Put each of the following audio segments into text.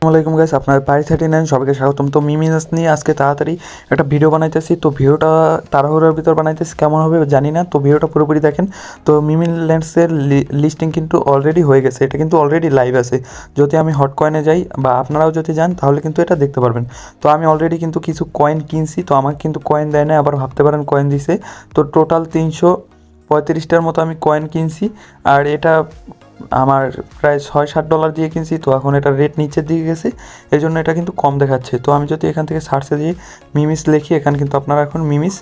আসসালামাইকুম গাইস, আপনার পারি 39 সবাইকে স্বাগতম। তো মিমিনাস নিয়ে আজকে তাড়াতাড়ি একটা ভিডিও বানাইতেছি। তো ভিডিওটা তাড়াহুড়োর ভিতর বানাইতেছি, কেমন হবে জানি না। তো ভিডিওটা পুরোপুরি দেখেন। তো মিমিল্যান্ডসের লিস্টিং কিন্তু অলরেডি হয়ে গেছে, এটা কিন্তু অলরেডি লাইভ আছে। যদি আমি হট কয়েনে যাই বা আপনারাও যদি যান তাহলে কিন্তু এটা দেখতে পারবেন। তো আমি অলরেডি কিন্তু কিছু কয়েন কিনছি, তো আমাকে কিন্তু কয়েন দেয় না, আবার ভাবতে পারেন কয়েন দিছে। তো টোটাল 335টার মতো আমি কয়েন কিনছি। আর এটা আমার প্রায় $6-7 দিয়ে কিনছি। তো এখন এটা রেট নিচের দিকে গেছে, এই জন্য এটা কিন্তু কম দেখাচ্ছে। তো আমি যদি এখান থেকে সার্চে দিয়ে মিমিস লিখি, এখানে কিন্তু আপনারা এখন মিমিস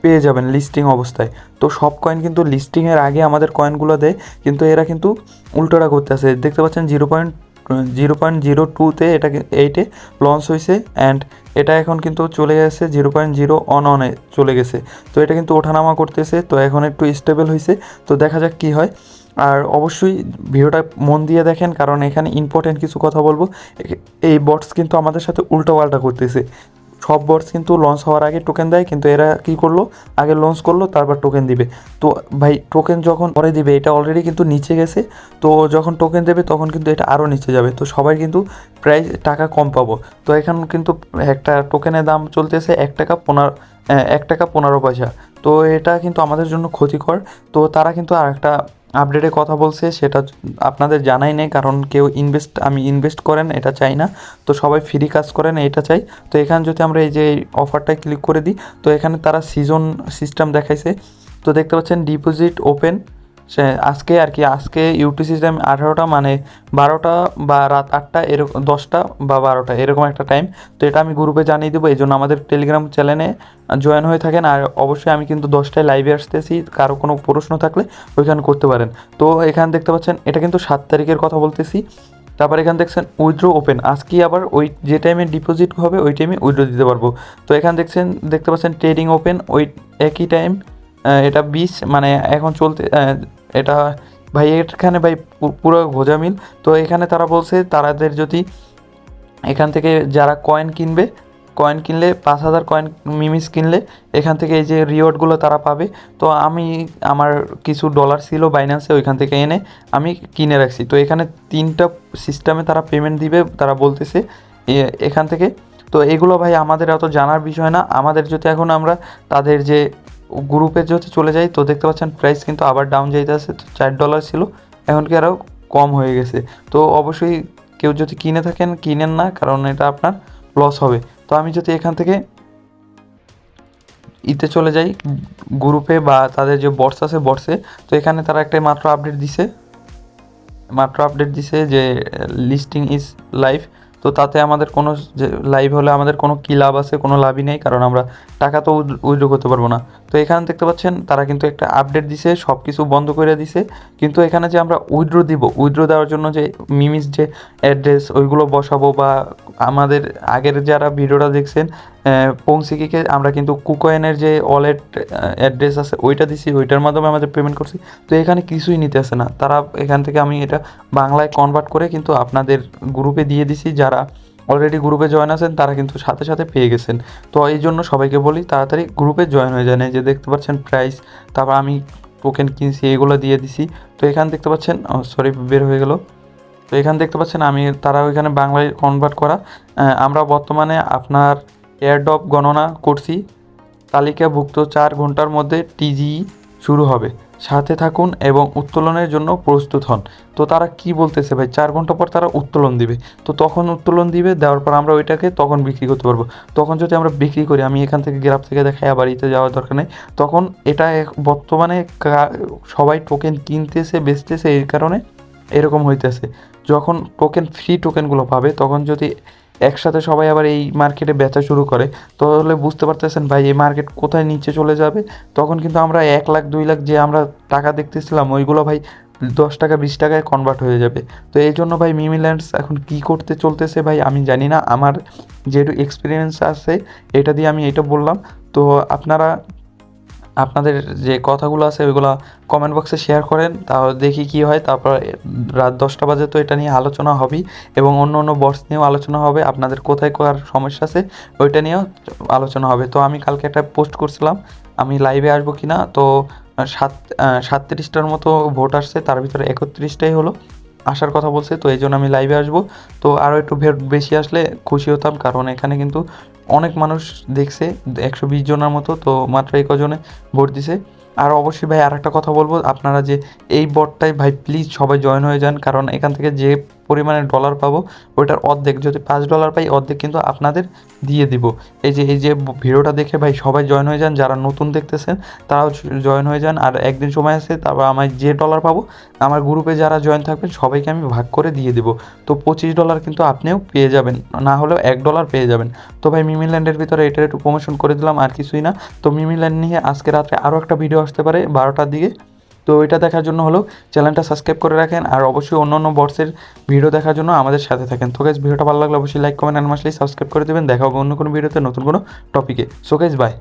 পেয়ে যাবেন লিস্টিং অবস্থায়। তো সব কয়েন কিন্তু লিস্টিংয়ের আগে আমাদের কয়েনগুলো দেয়, কিন্তু এরা কিন্তু উল্টোটা করতেছে। দেখতে পাচ্ছেন 0.02-তে এটা 8-এ লঞ্চ হয়েছে, অ্যান্ড এটা এখন কিন্তু চলে গেছে 0.01-এ চলে গেছে। তো এটা কিন্তু ওঠানামা করতেছে। তো এখন একটু স্টেবল হয়েছে, তো দেখা যাক কী হয়। আর অবশ্যই ভিডিওটা মন দিয়ে দেখেন, কারণ এখানে ইম্পর্টেন্ট কিছু কথা বলবো। এই বটস কিন্তু আমাদের সাথে উল্টোপাল্টা করতেছে। সব বটস কিন্তু লঞ্চ হওয়ার আগে টোকেন দেয়, কিন্তু এরা কি করলো, আগে লঞ্চ করলো তারপর টোকেন দিবে। তো ভাই টোকেন যখন পরে দিবে, এটা অলরেডি কিন্তু নিচে গেছে। তো যখন টোকেন দেবে তখন কিন্তু এটা আরও নিচে যাবে। তো সবাই কিন্তু প্রায় টাকা কম পাবো। তো এখন কিন্তু একটা টোকেনের দাম চলতেছে $1.15। তো এটা কিন্তু আমাদের জন্য ক্ষতিকর। তো তারা কিন্তু আর একটা আপডেটে কথা বলছে, সেটা আপনাদের জানাই নেই, কারণ কেউ ইনভেস্ট করেন এটা চাই না। তো সবাই ফ্রি কাজ করেন এটা চাই। তো এখানে যদি আমরা এই যে অফারটায় ক্লিক করে দিই, তো এখানে তারা সিজন সিস্টেম দেখাইছে। তো দেখতে পাচ্ছেন ডিপোজিট ওপেন সে আজকে আর কি, আজকে ইউটিসি টাইম 18টা, মানে 12টা বা রাত 8টা এরকম, 10টা বা 12টা এরকম একটা টাইম। তো এটা আমি গ্রুপে জানিয়ে দেবো, এই জন্য আমাদের টেলিগ্রাম চ্যানেলে জয়েন হয়ে থাকেন। আর অবশ্যই আমি কিন্তু 10টায় লাইভে আসতেছি, কারো কোনো প্রশ্ন থাকলে ওইখানে করতে পারেন। তো এখানে দেখতে পাচ্ছেন এটা কিন্তু 7 তারিখের কথা বলতেছি। তারপর এখানে দেখছেন উইথড্র ওপেন, আজকেই আবার ওই যে টাইমে ডিপোজিট হবে ওই টাইমে উইথড্র দিতে পারবো। তো এখানে দেখতে পাচ্ছেন ট্রেডিং ওপেন, ওই একই টাইম। এটা 20, মানে এখন চলতে এটা ভাই, এখানে ভাই পুরো গোজামিল। তো এখানে তারা বলছে তাদের যদি এখান থেকে যারা কয়েন কিনলে 5,000 কয়েন মিমিস কিনলে এখান থেকে এই যে রিওয়ার্ডগুলো তারা পাবে। তো আমি আমার কিছু ডলার ছিল বাইন্যান্সে, ওইখান থেকে এনে আমি কিনে রাখছি। তো এখানে 3টা সিস্টেমে তারা পেমেন্ট দিবে তারা বলতেছে এখান থেকে। তো এগুলো ভাই আমাদের এত জানার বিষয় না। আমাদের যদি এখন আমরা তাদের যে গ্রুপে যদি চলে যাই, তো দেখতে পাচ্ছেন প্রাইস কিন্তু আবার ডাউন যাইতেছে। তো $4 ছিল, এখন কি আরও কম হয়ে গেছে। তো অবশ্যই কেউ যদি কিনে থাকেন কিনেন না, কারণ এটা আপনার লস হবে। তো আমি যদি এখান থেকে চলে যাই গ্রুপে বা তাদের যে বটস আছে বটসে, তো এখানে তারা একটা মাত্র আপডেট দিছে যে লিস্টিং ইজ লাইভ। তো তাতে আমাদের কোনো, যে লাইভ হলে আমাদের কোনো কী লাভ আছে, কোনো লাভই নেই, কারণ আমরা টাকা তো উইথড্র করতে পারবো না। তো এখানে দেখতে পাচ্ছেন তারা কিন্তু একটা আপডেট দিছে, সব কিছু বন্ধ করে দিছে। কিন্তু এখানে যে আমরা উইথড্র দেওয়ার জন্য যে মিমিস যে অ্যাড্রেস ওইগুলো বসাবো, বা আমাদের আগের যারা ভিডিওটা দেখছেন পংসিকিকে আমরা কিন্তু কুকয়েনের যে ওয়ালেট অ্যাড্রেস আছে ওইটা দিছি, ওইটার মাধ্যমে আমাদের পেমেন্ট করছি। তো এখানে কিছুই নিতে আসে না তারা। এখান থেকে আমি এটা বাংলায় কনভার্ট করে কিন্তু আপনাদের গ্রুপে দিয়ে দিছি। যারা অলরেডি গ্রুপে জয়েন আছেন তারা কিন্তু সাথে সাথে পেয়ে গেছেন। তো এই জন্য সবাইকে বলি তাড়াতাড়ি গ্রুপে জয়েন হয়ে যান। এই যে দেখতে পাচ্ছেন প্রাইস, তারপর আমি টোকেন কিনছি এগুলো দিয়ে দিছি। তো এখানে দেখতে পাচ্ছেন, সরি বের হয়ে গেল। তো এখানে দেখতে পাচ্ছেন তারা ওইখানে বাংলায় কনভার্ট করা। আমরা বর্তমানে আপনার এয়ারড্রপ গণনা করছি, তালিকাভুক্ত 4 ঘন্টার মধ্যে টিজিই শুরু হবে, সাথে থাকুন এবং উত্তোলনের জন্য প্রস্তুত হন। তো তারা কি বলতেছে ভাই, 4 ঘন্টা পর তারা উত্তোলন দিবে। তো তখন উত্তোলন দিবে, দেওয়ার পর আমরা ওইটাকে তখন বিক্রি করতে পারবো। তখন যদি আমরা বিক্রি করি, আমি এখান থেকে গ্রাফ থেকে দেখাই, বাড়িতে যাওয়ার দরকার নেই। তখন এটা বর্তমানে সবাই টোকেন কিনতেছে বেচতেছে, এই কারণে এরকম হইতেছে। যখন ফ্রি টোকেনগুলো পাবে, তখন যদি একসাথে সবাই আবার এই মার্কেটে বেচা শুরু করে, তাহলে বুঝতে পারতেছেন ভাই এই মার্কেট কোথায় নিচে চলে যাবে। তখন কিন্তু আমরা 1 লাখ 2 লাখ যে আমরা টাকা দেখতেছিলাম ওইগুলো ভাই 10 টাকা 20 টাকায় কনভার্ট হয়ে যাবে। তো এই জন্য ভাই মিমিল্যান্ডস এখন কী করতে চলতেছে ভাই আমি জানি না। আমার যেহেতু এক্সপিরিয়েন্স আছে এটা দিয়ে আমি এটা বললাম। তো আপনারা আপনাদের যে কথাগুলো আছে ওইগুলো কমেন্ট বক্সে শেয়ার করেন, তাও দেখি কি হয়। তারপর রাত 10টা বাজে তো এটা নিয়ে আলোচনা হবেই, এবং অন্য অন্য বটস নিয়েও আলোচনা হবে। আপনাদের কোথায় কোথার সমস্যা আছে ওইটা নিয়েও আলোচনা হবে। তো আমি কালকে একটা পোস্ট করছিলাম আমি লাইভে আসবো কি না। তো 37টার মতো ভোট আসছে, তার ভিতরে 31টাই হলো। আসার কথা বলছে, তো এই জন্য আমি লাইভে আসবো। তো আরও একটু ভোট বেশি আসলে খুশি হতাম, কারণ এখানে কিন্তু অনেক মানুষ দেখছে, 120 জনের মতো, তো মাত্র এই কজনে ভোট দিছে। আর অবশ্যই ভাই আরেকটা কথা বলবো, আপনারা যে এই বটটায় ভাই প্লিজ সবাই জয়েন হয়ে যান, কারণ এখান থেকে যে পরিমাণে ডলার পাবো ওইটার অর্ধেক, যদি $5 পাই অর্ধেক কিন্তু আপনাদের দিয়ে দিব। এই যে ভিডিওটা দেখে ভাই সবাই জয়েন হয়ে যান, যারা নতুন দেখতেছেন তারাও জয়েন হয়ে যান। আর একদিন সময় আছে, তারপর আমার যে ডলার পাবো আমার গ্রুপে যারা জয়েন থাকবেন সবাইকে আমি ভাগ করে দিয়ে দিব। তো $25 কিন্তু আপনিও পেয়ে যাবেন, না হলেও $1 পেয়ে যাবেন। তো ভাই মিমিল্যান্ডের ভিতরে এটার একটু প্রমোশন করে দিলাম, আর কিছুই না। তো মিমিল্যান্ড নিয়ে আজকে রাত্রে আরও একটা ভিডিও আসতে পারে 12টার দিকে, তো এটা দেখার জন্য হলো চ্যানেলটা সাবস্ক্রাইব করে রাখেন, আর অবশ্যই অন্য অন্য বটসের ভিডিও দেখার জন্য আমাদের সাথে থাকেন। তো গাইস ভিডিওটা ভালো লাগলে অবশ্যই লাইক কমেন্ট আর মাসলেই সাবস্ক্রাইব করে দেবেন। দেখা হবে অন্য কোনো ভিডিওতে নতুন কোনো টপিকে। So guys bye.